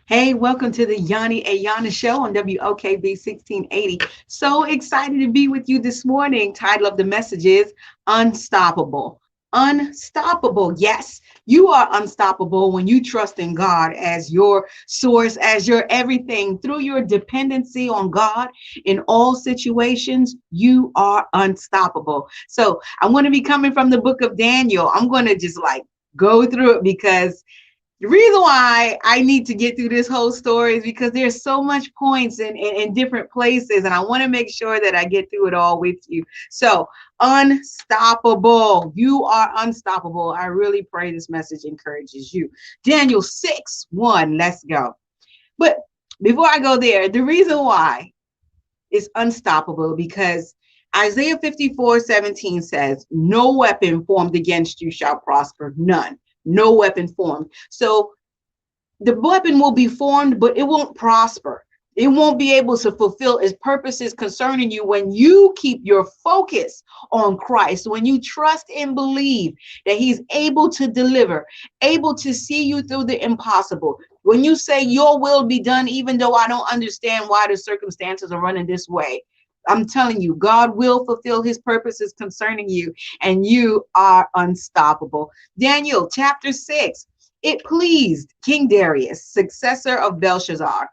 Hey, welcome to the Yanni Ayana Show on WOKB 1680. So excited to be with you this morning. Title of the message is Unstoppable. Unstoppable. Yes, you are unstoppable when you trust in God as your source, as your everything. Through your dependency on God in all situations, you are unstoppable. So I want to be coming from the book of Daniel. I'm going to just like go through it because the reason why I need to get through this whole story is because there's so much points in different places, and I want to make sure that I get through it all with you. So, unstoppable. You are unstoppable. I really pray this message encourages you. Daniel 6:1. Let's go. But before I go there, the reason why is unstoppable because Isaiah 54:17 says, no weapon formed against you shall prosper, none. No weapon formed. So the weapon will be formed, but it won't prosper. It won't be able to fulfill its purposes concerning you when you keep your focus on Christ, when you trust and believe that He's able to deliver, able to see you through the impossible. When you say, your will be done, even though I don't understand why the circumstances are running this way. I'm telling you, God will fulfill His purposes concerning you, and you are unstoppable. Daniel chapter 6. It pleased King Darius, successor of Belshazzar,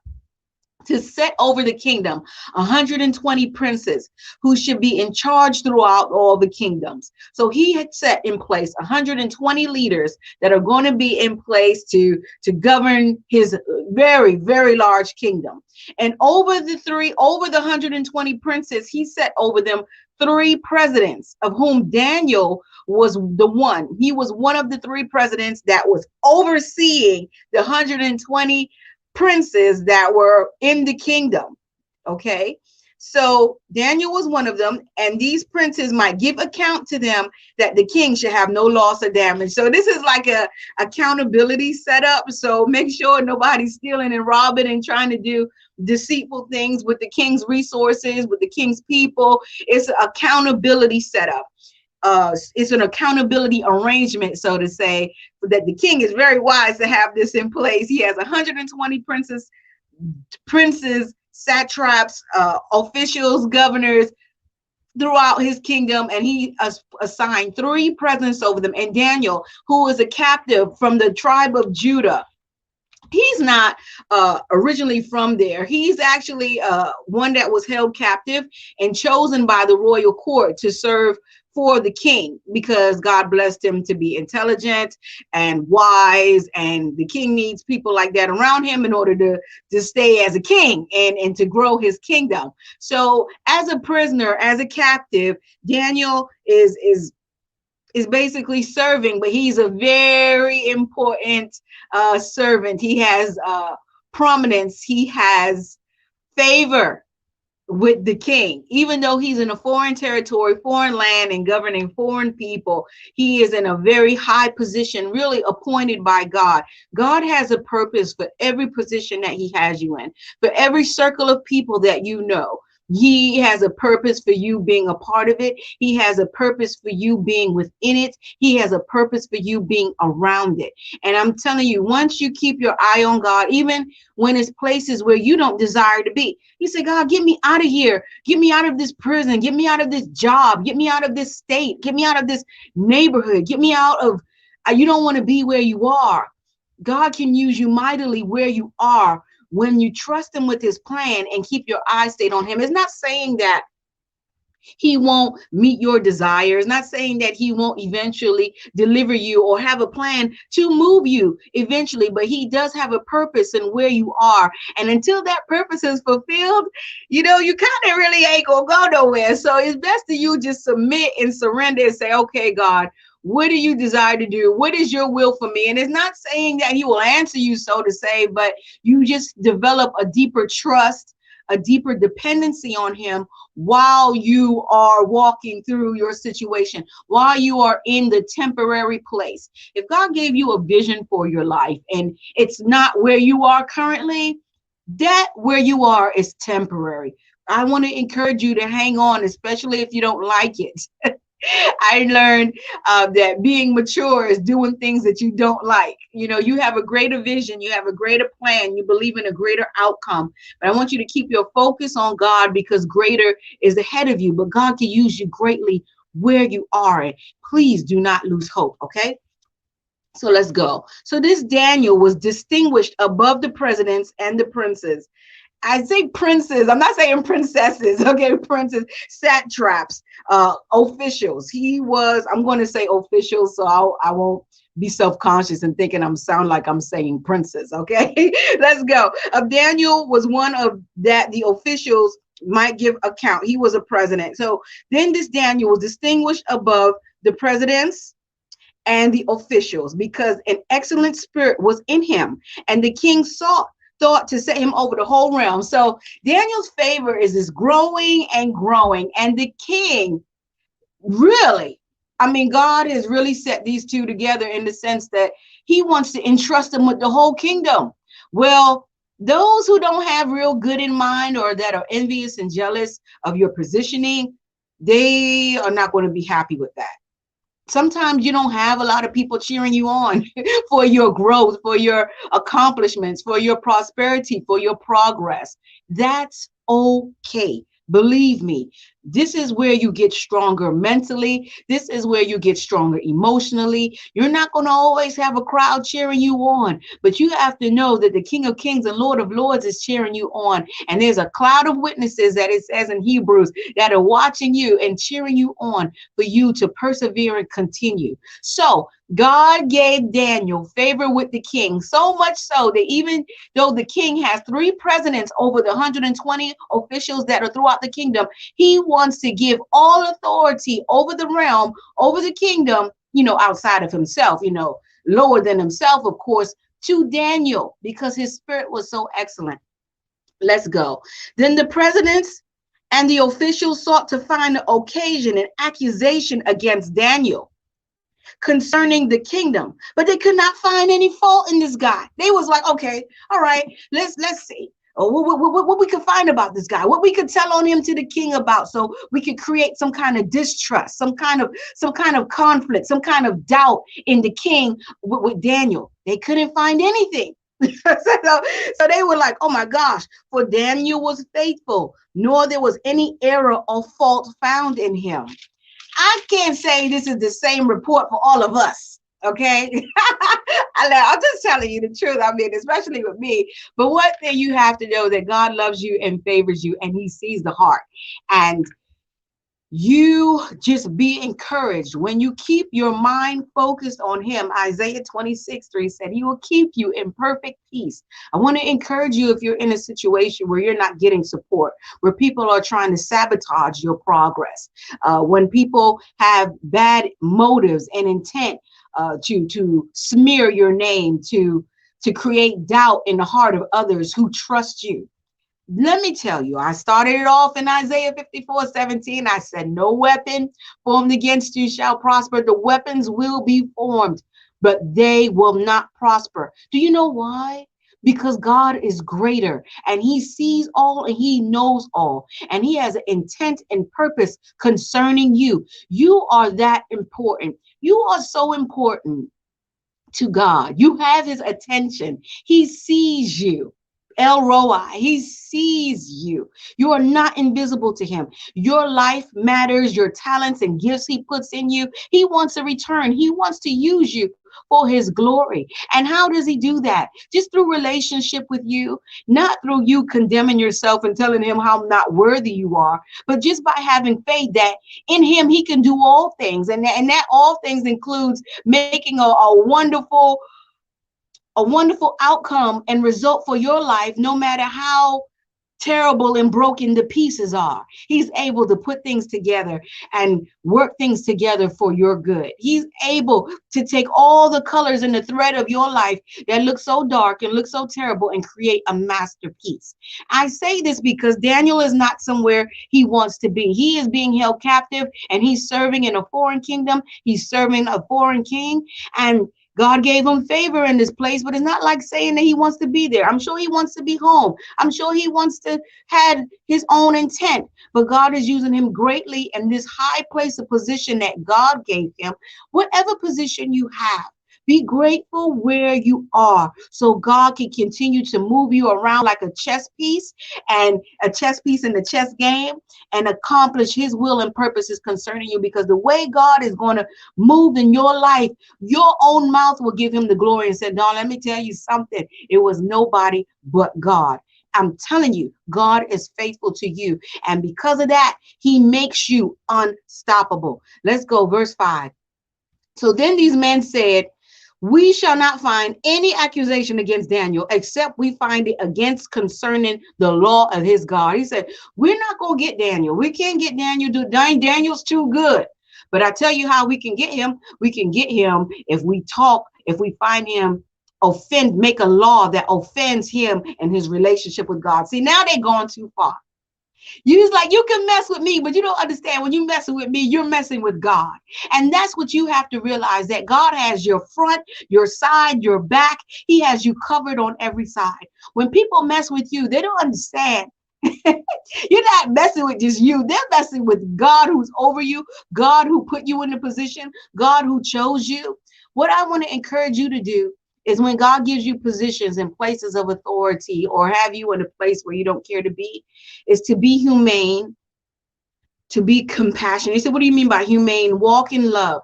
to set over the kingdom 120 princes who should be in charge throughout all the kingdoms. So he had set in place 120 leaders that are going to be in place to govern his very, very large kingdom. And over the 120 princes, he set over them three presidents, of whom Daniel was the one. He was one of the three presidents that was overseeing the 120 princes that were in the kingdom. Okay. So Daniel was one of them, and these princes might give account to them that the king should have no loss or damage. So this is like a accountability setup. So make sure nobody's stealing and robbing and trying to do deceitful things with the king's resources, with the king's people. It's an accountability setup. It's an accountability arrangement, so to say, that the king is very wise to have this in place. He has 120 princes, satraps, officials, governors throughout his kingdom, and he assigned three presidents over them. And Daniel, who is a captive from the tribe of Judah, he's not originally from there. He's actually one that was held captive and chosen by the royal court to serve for the king because God blessed him to be intelligent and wise, and the king needs people like that around him in order to stay as a king and to grow his kingdom. So as a prisoner, as a captive, Daniel is basically serving, but he's a very important servant. He has prominence, he has favor with the king. Even though he's in a foreign territory, foreign land, and governing foreign people, he is in a very high position, really appointed by God. God has a purpose for every position that He has you in, for every circle of people that you know. He has a purpose for you being a part of it. He has a purpose for you being within it. He has a purpose for you being around it. And I'm telling you, once you keep your eye on God, even when it's places where you don't desire to be, you say, God, get me out of here. Get me out of this prison. Get me out of this job. Get me out of this state. Get me out of this neighborhood. Get me out of, you don't want to be where you are. God can use you mightily where you are when you trust Him with His plan and keep your eyes stayed on Him. It's not saying that He won't meet your desires, not saying that He won't eventually deliver you or have a plan to move you eventually, but He does have a purpose in where you are. And until that purpose is fulfilled, you kind of really ain't gonna go nowhere. So it's best that you just submit and surrender and say, okay, God, what do you desire to do? What is your will for me? And it's not saying that He will answer you, so to say, but you just develop a deeper trust, a deeper dependency on Him while you are walking through your situation, while you are in the temporary place. If God gave you a vision for your life and it's not where you are currently, that where you are is temporary. I want to encourage you to hang on, especially if you don't like it. I learned that being mature is doing things that you don't like. You know, you have a greater vision, you have a greater plan, you believe in a greater outcome. But I want you to keep your focus on God because greater is ahead of you. But God can use you greatly where you are. And please do not lose hope, okay? So let's go. So this Daniel was distinguished above the presidents and the princes. I say princes, I'm not saying princesses, okay? Princes, satraps, officials. He was, I'm going to say officials, so I won't be self-conscious and thinking I'm sound like I'm saying princes, okay? Let's go. Daniel was one of that the officials might give account. He was a president. So then this Daniel was distinguished above the presidents and the officials because an excellent spirit was in him, and the king thought to set him over the whole realm. So Daniel's favor is growing and growing, and the king really, I mean, God has really set these two together in the sense that he wants to entrust them with the whole kingdom. Well, those who don't have real good in mind or that are envious and jealous of your positioning, they are not going to be happy with that. Sometimes you don't have a lot of people cheering you on for your growth, for your accomplishments, for your prosperity, for your progress. That's okay. Believe me, this is where you get stronger mentally. This is where you get stronger emotionally. You're not going to always have a crowd cheering you on, but you have to know that the King of Kings and Lord of Lords is cheering you on. And there's a cloud of witnesses that it says in Hebrews that are watching you and cheering you on for you to persevere and continue. So God gave Daniel favor with the king, so much so that even though the king has 3 presidents over the 120 officials that are throughout the kingdom, he wants to give all authority over the realm, over the kingdom, you know, outside of himself, you know, lower than himself, of course, to Daniel because his spirit was so excellent. Let's go. Then the presidents and the officials sought to find an occasion and accusation against Daniel concerning the kingdom, but they could not find any fault in this guy. They was like, okay, all right, let's see. What we could find about this guy, what we could tell on him to the king about, so we could create some kind of distrust, some kind of conflict, some kind of doubt in the king with Daniel. They couldn't find anything. So they were like, oh my gosh, for Daniel was faithful, nor there was any error or fault found in him. I can't say this is the same report for all of us. Okay. I'm just telling you the truth. I mean, especially with me. But one thing you have to know that God loves you and favors you, and he sees the heart. And you just be encouraged when you keep your mind focused on him. Isaiah 26:3 said he will keep you in perfect peace. I want to encourage you if you're in a situation where you're not getting support, where people are trying to sabotage your progress, when people have bad motives and intent to smear your name, to create doubt in the heart of others who trust you. Let me tell you, I started it off in Isaiah 54:17. I said, no weapon formed against you shall prosper. The weapons will be formed, but they will not prosper. Do you know why? Because God is greater and he sees all and he knows all. And he has an intent and purpose concerning you. You are that important. You are so important to God. You have his attention. He sees you. El Roi, he sees you. You are not invisible to him. Your life matters, your talents and gifts he puts in you. He wants a return. He wants to use you for his glory. And how does he do that? Just through relationship with you, not through you condemning yourself and telling him how not worthy you are, but just by having faith that in him he can do all things. And that all things includes making a wonderful outcome and result for your life, no matter how terrible and broken the pieces are. He's able to put things together and work things together for your good. He's able to take all the colors and the thread of your life that looks so dark and looks so terrible and create a masterpiece. I say this because Daniel is not somewhere he wants to be. He is being held captive and he's serving in a foreign kingdom. He's serving a foreign king, and God gave him favor in this place, but it's not like saying that he wants to be there. I'm sure he wants to be home. I'm sure he wants to have his own intent, but God is using him greatly in this high place of position that God gave him. Whatever position you have, be grateful where you are so God can continue to move you around like a chess piece and a chess piece in the chess game and accomplish his will and purposes concerning you, because the way God is going to move in your life, your own mouth will give him the glory and say, "Don, let me tell you something. It was nobody but God." I'm telling you, God is faithful to you. And because of that, he makes you unstoppable. Let's go, verse 5. So then these men said, "We shall not find any accusation against Daniel, except we find it against concerning the law of his God." He said, "We're not going to get Daniel. We can't get Daniel. Daniel's too good. But I tell you how we can get him. We can get him if we talk, if we find him make a law that offends him and his relationship with God." See, now they're going too far. You was like, you can mess with me, but you don't understand. When you messing with me, you're messing with God. And that's what you have to realize, that God has your front, your side, your back. He has you covered on every side. When people mess with you, they don't understand. You're not messing with just you. They're messing with God who's over you, God who put you in the position, God who chose you. What I want to encourage you to do is, when God gives you positions and places of authority, or have you in a place where you don't care to be, is to be humane, to be compassionate. He said, "What do you mean by humane?" Walk in love.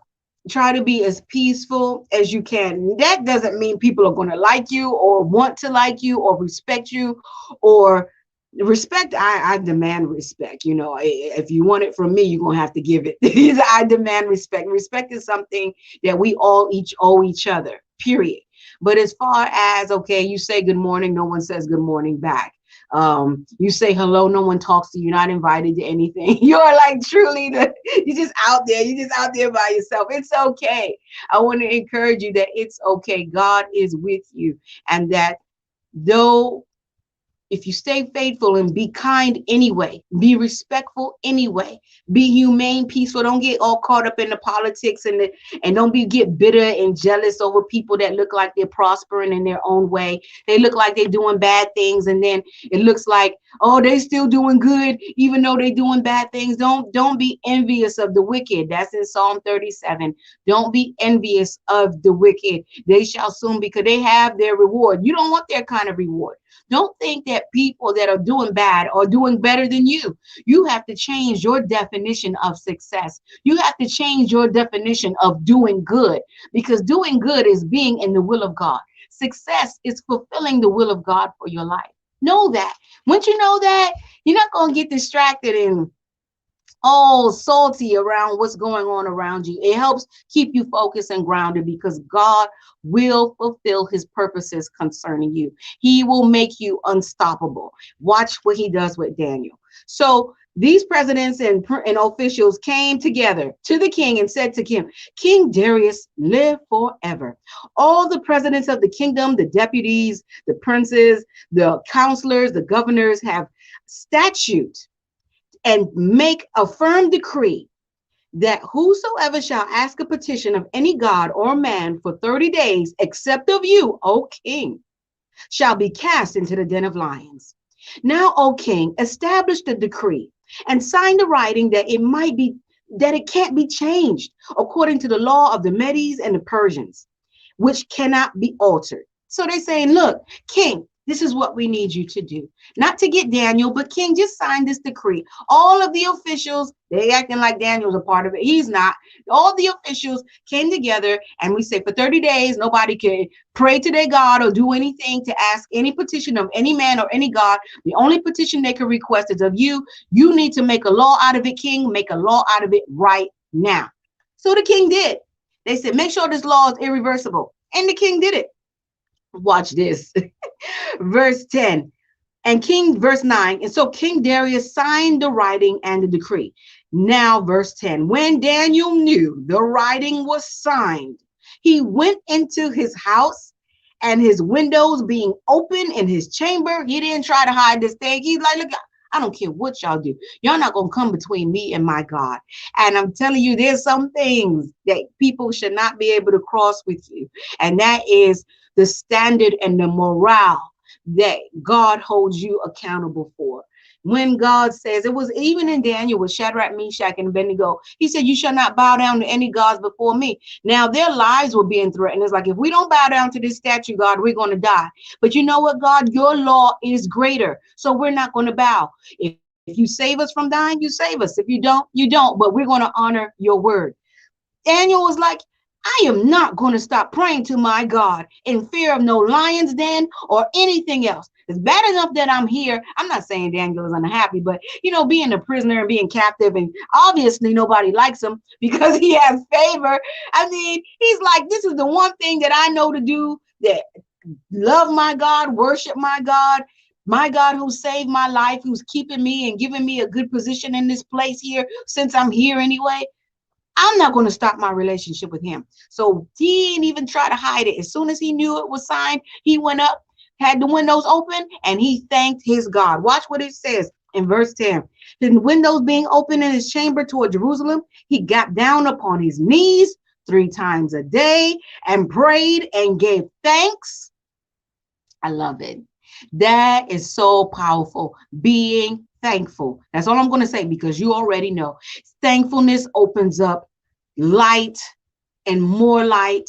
Try to be as peaceful as you can. That doesn't mean people are going to like you or want to like you or respect you, or respect. I demand respect. You know, if you want it from me, you're going to have to give it. I demand respect. Respect is something that we all each owe each other, period. But as far as, okay, you say good morning, no one says good morning back. You say hello, no one talks to you, not invited to anything. You're like truly you're just out there. You're just out there by yourself. It's okay. I want to encourage you that it's okay. God is with you, and that though, if you stay faithful and be kind anyway, be respectful anyway, be humane, peaceful, don't get all caught up in the politics and don't get bitter and jealous over people that look like they're prospering in their own way. They look like they're doing bad things, and then it looks like, oh, they still doing good even though they're doing bad things. Don't be envious of the wicked. That's in Psalm 37. Don't be envious of the wicked. They shall soon, because they have their reward. You don't want their kind of reward. Don't think that people that are doing bad are doing better than you. You have to change your definition of success. You have to change your definition of doing good, because doing good is being in the will of God. Success is fulfilling the will of God for your life. Know that. Once you know that, you're not going to get distracted and all salty around what's going on around you. It helps keep you focused and grounded, because God will fulfill his purposes concerning you. He will make you unstoppable. Watch what he does with Daniel. So these presidents and officials came together to the king and said to him, "King Darius, live forever. All the presidents of the kingdom, the deputies, the princes, the counselors, the governors have statute and make a firm decree that whosoever shall ask a petition of any god or man for 30 days, except of you, O king, shall be cast into the den of lions. Now, O king, establish the decree and sign the writing that it can't be changed, according to the law of the Medes and the Persians, which cannot be altered." So they're saying, look, king, this is what we need you to do. Not to get Daniel, but king, just sign this decree. All of the officials, they acting like Daniel's a part of it. He's not. All the officials came together, and we say for 30 days, nobody can pray to their God or do anything to ask any petition of any man or any God. The only petition they can request is of you. You need to make a law out of it, king. Make a law out of it right now. So the king did. They said, make sure this law is irreversible. And the king did it. Watch this. Verse 10 and verse 9. And so King Darius signed the writing and the decree. Now, verse 10, when Daniel knew the writing was signed, he went into his house, and his windows being open in his chamber. He didn't try to hide this thing. He's like, look, I don't care what y'all do. Y'all not going to come between me and my God. And I'm telling you, there's some things that people should not be able to cross with you. And that is the standard and the morale that God holds you accountable for. When God says, it was even in Daniel with Shadrach, Meshach, and Abednego, he said, you shall not bow down to any gods before me. Now their lives were being threatened. It's like, if we don't bow down to this statue, God, we're going to die. But you know what, God, your law is greater. So we're not going to bow. If you save us from dying, you save us. If you don't, you don't. But we're going to honor your word. Daniel was like, I am not going to stop praying to my God in fear of no lion's den or anything else. It's bad enough that I'm here. I'm not saying Daniel is unhappy, but being a prisoner and being captive, and obviously nobody likes him because he has favor. I mean, he's like, this is the one thing that I know to do, that love my God, worship my God who saved my life, who's keeping me and giving me a good position in this place here since I'm here anyway. I'm not going to stop my relationship with him. So he didn't even try to hide it. As soon as he knew it was signed, he went up, had the windows open, and he thanked his God. Watch what it says in verse 10. The windows being open in his chamber toward Jerusalem, he got down upon his knees 3 times a day and prayed and gave thanks. I love it. That is so powerful. Being thankful. That's all I'm going to say, because you already know. Thankfulness opens up light and more light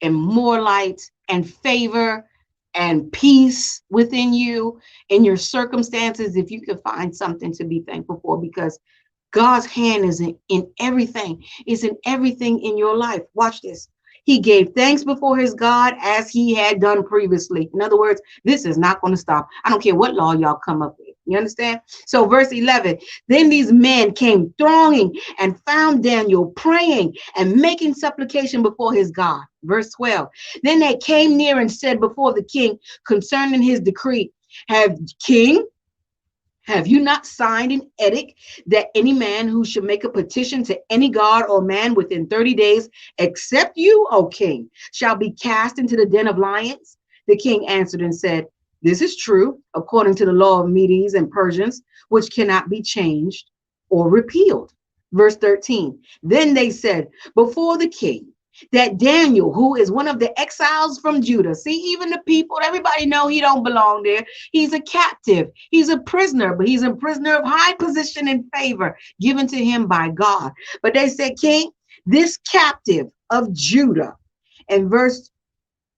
and more light and favor and peace within you, in your circumstances, if you can find something to be thankful for, because God's hand is in everything. It's in everything in your life. Watch this. He gave thanks before his God as he had done previously. In other words, this is not going to stop. I don't care what law y'all come up with. You understand? So verse 11, then these men came thronging and found Daniel praying and making supplication before his God. Verse 12, then they came near and said before the king concerning his decree, have you not signed an edict that any man who should make a petition to any god or man within 30 days, except you, O king, shall be cast into the den of lions? The king answered and said, this is true, according to the law of Medes and Persians, which cannot be changed or repealed. Verse 13, then they said before the king that Daniel, who is one of the exiles from Judah, see, even the people, everybody know he don't belong there. He's a captive. He's a prisoner, but he's a prisoner of high position and favor given to him by God. But they said, king, this captive of Judah, and verse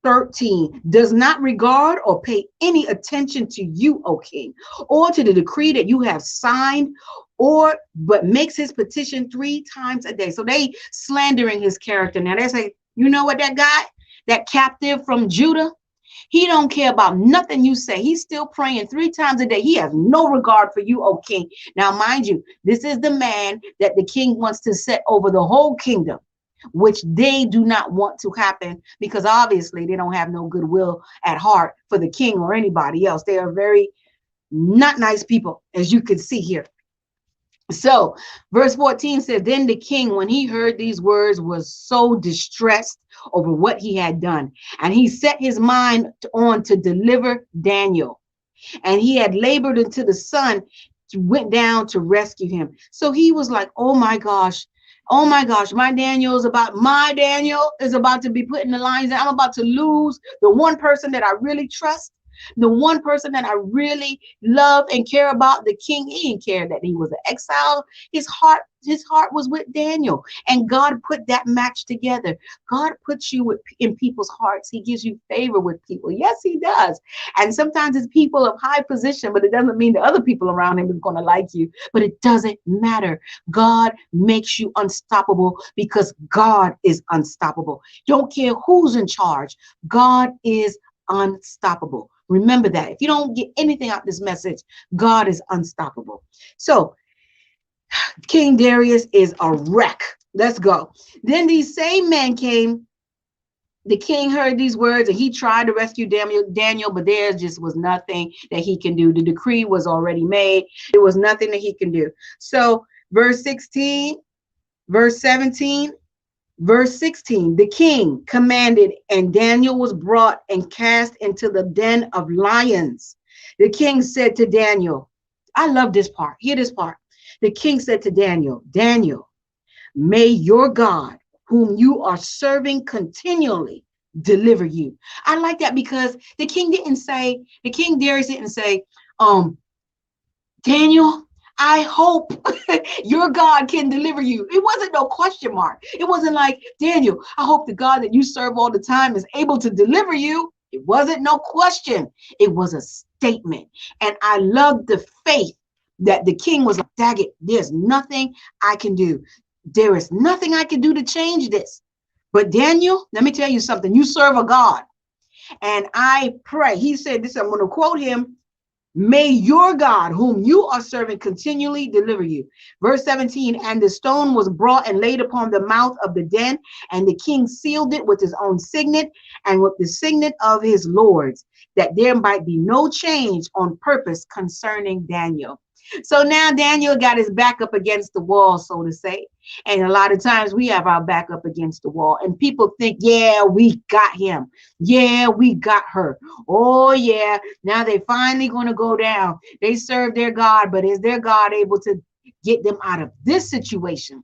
13, does not regard or pay any attention to you, O king, or to the decree that you have signed, but makes his petition 3 times a day. So they slandering his character. Now they say, you know what, that guy, that captive from Judah, he don't care about nothing you say. He's still praying 3 times a day. He has no regard for you, O king. Now, mind you, this is the man that the king wants to set over the whole kingdom, which they do not want to happen, because obviously they don't have no goodwill at heart for the king or anybody else. They are very not nice people, as you can see here. So verse 14 says, then the king, when he heard these words, was so distressed over what he had done, and he set his mind on to deliver Daniel, and he had labored until the sun went down to rescue him. So he was like, oh my gosh, my Daniel is about to be put in the lines, and I'm about to lose the one person that I really trust, the one person that I really love and care about. The king, he didn't care that he was an exile. His heart was with Daniel, and God put that match together. God puts you in people's hearts. He gives you favor with people. Yes, he does. And sometimes it's people of high position, but it doesn't mean the other people around him is going to like you. But it doesn't matter. God makes you unstoppable because God is unstoppable. Don't care who's in charge. God is unstoppable. Remember that. If you don't get anything out of this message, God is unstoppable. So King Darius is a wreck. Let's go. Then these same men came. The king heard these words, and he tried to rescue Daniel, but there just was nothing that he can do. The decree was already made. There was nothing that he can do. So verse 16, verse 17, verse 16, the king commanded, and Daniel was brought and cast into the den of lions. The king said to Daniel, I love this part. Hear this part. The king said to Daniel, Daniel, may your God, whom you are serving continually, deliver you. I like that because the king Darius didn't say, um, Daniel, I hope your God can deliver you. It wasn't no question mark. It wasn't like, Daniel, I hope the God that you serve all the time is able to deliver you. It wasn't no question. It was a statement. And I love the faith that the king was like, Daggett, there's nothing I can do. There is nothing I can do to change this. But Daniel, let me tell you something. You serve a God. And I pray, he said this, I'm going to quote him. May your God, whom you are serving, continually deliver you. Verse 17, and the stone was brought and laid upon the mouth of the den, and the king sealed it with his own signet and with the signet of his lords, that there might be no change on purpose concerning Daniel. So now Daniel got his back up against the wall, so to say. And a lot of times we have our back up against the wall, and people think, yeah, we got him. Yeah, we got her. Oh, yeah. Now they finally going to go down. They serve their God, but is their God able to get them out of this situation?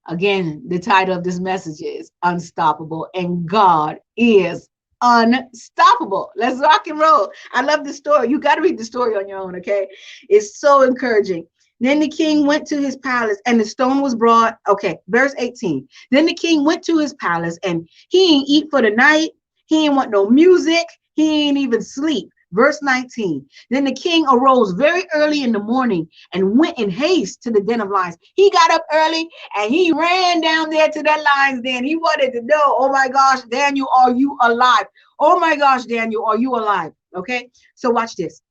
Again, the title of this message is Unstoppable, and God is unstoppable. Let's rock and roll. I love the story. You got to read the story on your own, okay? It's so encouraging. Then the king went to his palace and the stone was brought. Okay, verse 18. Then the king went to his palace and he ain't eat for the night. He ain't want no music. He ain't even sleep. Verse 19. Then the king arose very early in the morning and went in haste to the den of lions. He got up early and he ran down there to that lion's den. He wanted to know, oh my gosh, Daniel, are you alive? Oh my gosh, Daniel, are you alive? Okay, so watch this.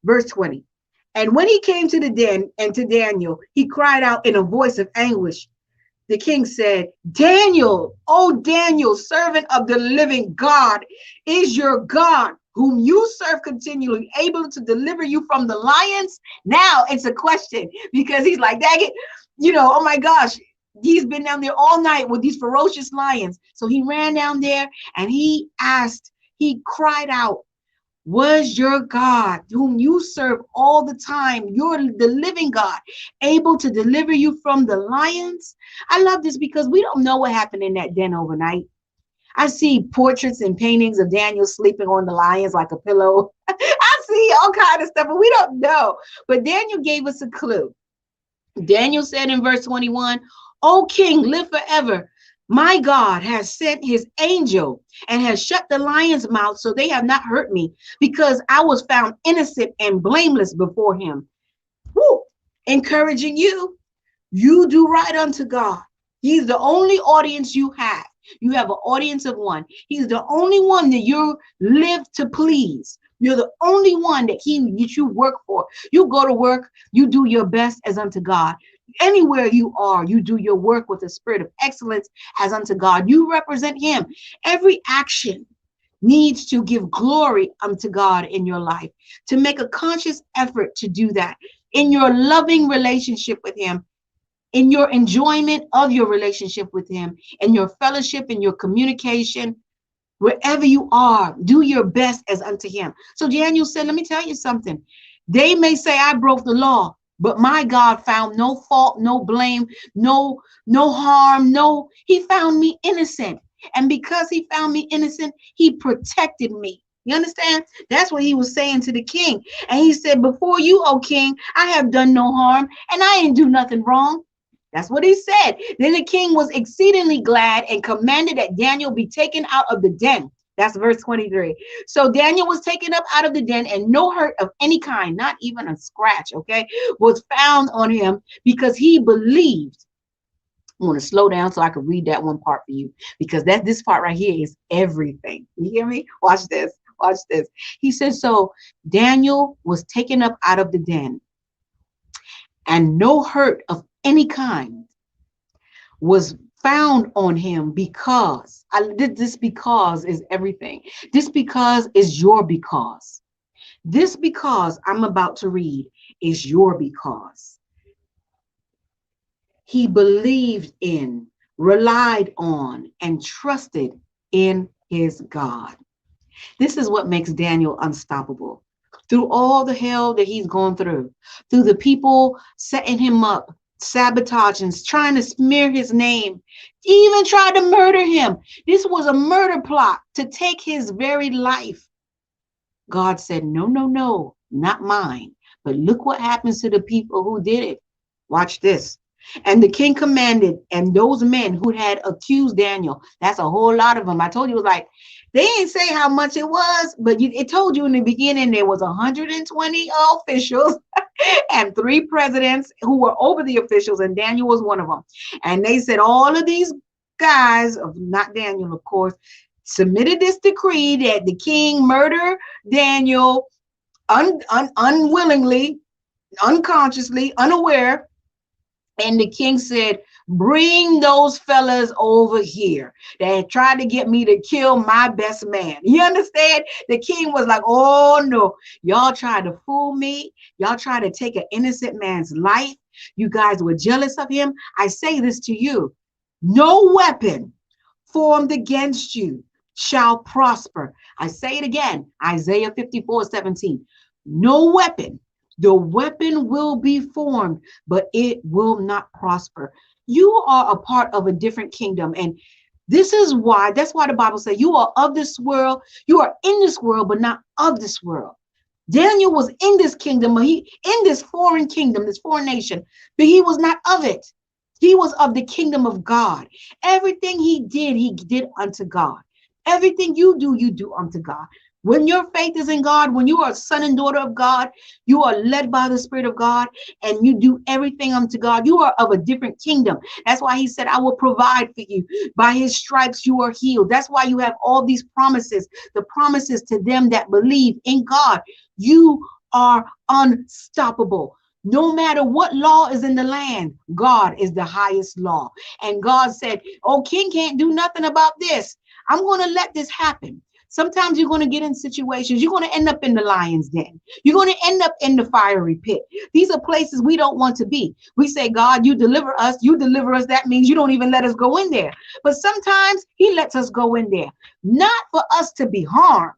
Verse 20. And when he came to the den and to Daniel, he cried out in a voice of anguish. The king said, Daniel, oh Daniel, servant of the living God, is your God, whom you serve continually, able to deliver you from the lions? Now it's a question, because he's like, dang it, oh my gosh, he's been down there all night with these ferocious lions. So he ran down there and he cried out, was your God, whom you serve all the time, you're the living God, able to deliver you from the lions? I love this because we don't know what happened in that den overnight. I see portraits and paintings of Daniel sleeping on the lions like a pillow. I see all kind of stuff, but we don't know. But Daniel gave us a clue. Daniel said in verse 21, O king, live forever. My God has sent his angel and has shut the lion's mouth, so they have not hurt me, because I was found innocent and blameless before him. Woo! Encouraging you, you do right unto God. He's the only audience you have. You have an audience of one. He's the only one that you live to please. You're the only one that you work for. You go to work, you do your best as unto God. Anywhere you are, you do your work with a spirit of excellence as unto God. You represent him. Every action needs to give glory unto God in your life, to make a conscious effort to do that in your loving relationship with him, in your enjoyment of your relationship with him, in your fellowship, in your communication, wherever you are, do your best as unto him. So Daniel said, let me tell you something. They may say I broke the law, but my God found no fault, no blame, no harm, he found me innocent. And because he found me innocent, he protected me. You understand? That's what he was saying to the king. And he said, before you, O king, I have done no harm and I ain't do nothing wrong. That's what he said. Then the king was exceedingly glad and commanded that Daniel be taken out of the den. That's verse 23. So Daniel was taken up out of the den, and no hurt of any kind, not even a scratch, okay, was found on him, because he believed. I want to slow down so I can read that one part for you, because this part right here is everything. You hear me? Watch this. Watch this. He says, so Daniel was taken up out of the den, and no hurt of any kind was found on him, because this because is everything. This because is your because. This because I'm about to read is your because. He believed in, relied on, and trusted in his God. This is what makes Daniel unstoppable. through all the hell that he's gone through the people setting him up, sabotaging, trying to smear his name, even tried to murder him. This was a murder plot to take his very life. God said, no, no, no, not mine. But look what happens to the people who did it. Watch this. And the king commanded, and those men who had accused Daniel, that's a whole lot of them. I told you, it was like, they didn't say how much it was, but it told you in the beginning there was 120 officials and 3 presidents who were over the officials, and Daniel was one of them. And they said all of these guys, not Daniel, of course, submitted this decree that the king murder Daniel unwillingly, unconsciously, unaware. And the king said, bring those fellas over here that tried to get me to kill my best man. You understand? The king was like, oh no, y'all tried to fool me. Y'all tried to take an innocent man's life. You guys were jealous of him. I say this to you, no weapon formed against you shall prosper. I say it again, Isaiah 54:17. No weapon. The weapon will be formed, but it will not prosper. You are a part of a different kingdom. And that's why the Bible says you are of this world. You are in this world, but not of this world. Daniel was in this kingdom, but he in this foreign kingdom, this foreign nation, but he was not of it. He was of the kingdom of God. Everything he did unto God. Everything you do unto God. When your faith is in God, when you are a son and daughter of God, you are led by the Spirit of God, and you do everything unto God. You are of a different kingdom. That's why he said, I will provide for you. By his stripes you are healed. That's why you have all these promises, the promises to them that believe in God. You are unstoppable. No matter what law is in the land, God is the highest law. And God said, oh, king can't do nothing about this. I'm going to let this happen. Sometimes you're going to get in situations, you're going to end up in the lion's den. You're going to end up in the fiery pit. These are places we don't want to be. We say, God, you deliver us. You deliver us. That means you don't even let us go in there. But sometimes he lets us go in there, not for us to be harmed,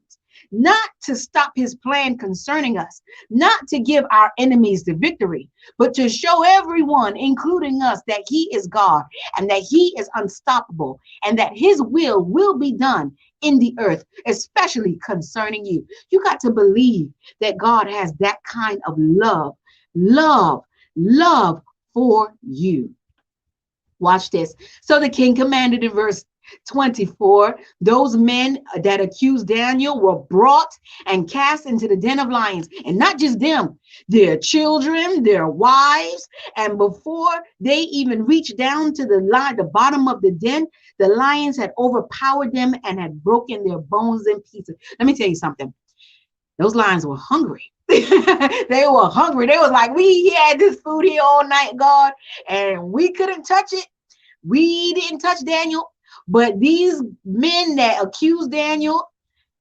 not to stop his plan concerning us, not to give our enemies the victory, but to show everyone, including us, that he is God and that he is unstoppable and that his will be done in the earth, especially concerning you. You got to believe that God has that kind of love for you. Watch this. So the king commanded in verse 24, those men that accused Daniel were brought and cast into the den of lions. And not just them, their children, their wives. And before they even reached down to the bottom of the den, the lions had overpowered them and had broken their bones in pieces. Let me tell you something. Those lions were hungry. They were hungry. They was like, we had this food here all night, God, and we couldn't touch it. We didn't touch Daniel. But these men that accused Daniel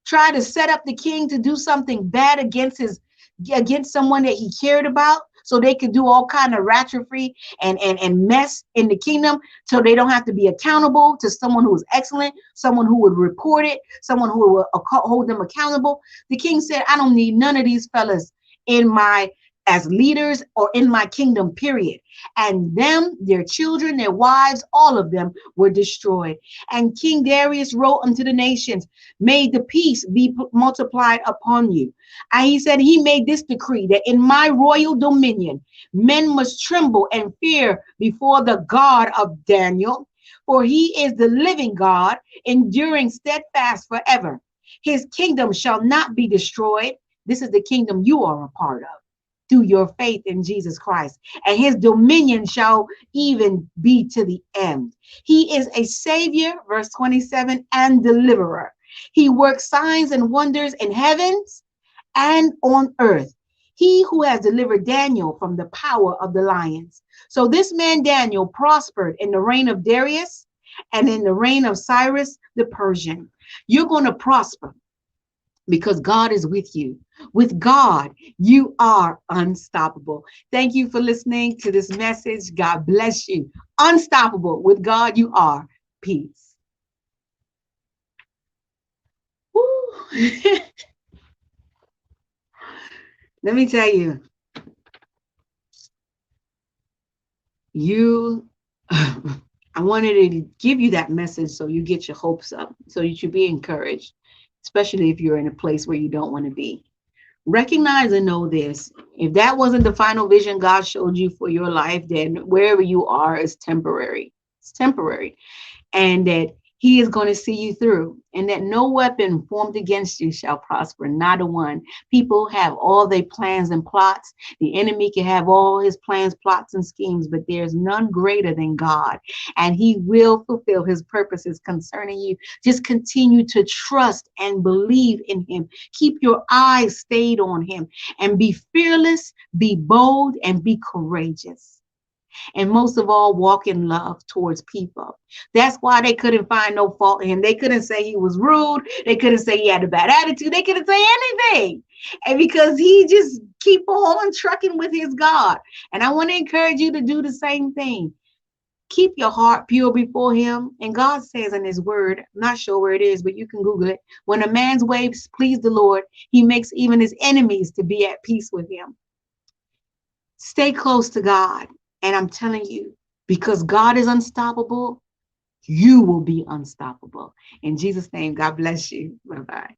tried to set up the king to do something bad against someone that he cared about, so they could do all kind of ratchetry and mess in the kingdom, so they don't have to be accountable to someone who is excellent, someone who would report it, someone who will hold them accountable. The king said, I don't need none of these fellas in my as leaders or in my kingdom, period. And them, their children, their wives, all of them were destroyed. And King Darius wrote unto the nations, may the peace be multiplied upon you. And he said he made this decree that in my royal dominion, men must tremble and fear before the God of Daniel, for he is the living God, enduring steadfast forever. His kingdom shall not be destroyed. This is the kingdom you are a part of, through your faith in Jesus Christ. And his dominion shall even be to the end. He is a savior, verse 27, and deliverer. He works signs and wonders in heavens and on earth. He who has delivered Daniel from the power of the lions. So this man Daniel prospered in the reign of Darius and in the reign of Cyrus the Persian. You're going to prosper because God is with you. With God, you are unstoppable. Thank you for listening to this message. God bless you. Unstoppable. With God, you are. Peace. Woo. Let me tell you, you I wanted to give you that message so you get your hopes up, so you should be encouraged, especially if you're in a place where you don't want to be. Recognize and know this. If that wasn't the final vision God showed you for your life, then wherever you are is temporary. It's temporary. And that he is going to see you through, and that no weapon formed against you shall prosper, not a one. People have all their plans and plots. The enemy can have all his plans, plots, and schemes, but there's none greater than God, and he will fulfill his purposes concerning you. Just continue to trust and believe in him. Keep your eyes stayed on him, and be fearless, be bold, and be courageous, and most of all, walk in love towards people. That's why they couldn't find no fault in him. They couldn't say he was rude. They couldn't say he had a bad attitude. They couldn't say anything. And because he just keep on trucking with his God. And I want to encourage you to do the same thing. Keep your heart pure before him. And God says in his word, I'm not sure where it is, but you can Google it. When a man's ways please the Lord, he makes even his enemies to be at peace with him. Stay close to God. And I'm telling you, because God is unstoppable, you will be unstoppable. In Jesus' name, God bless you. Bye bye.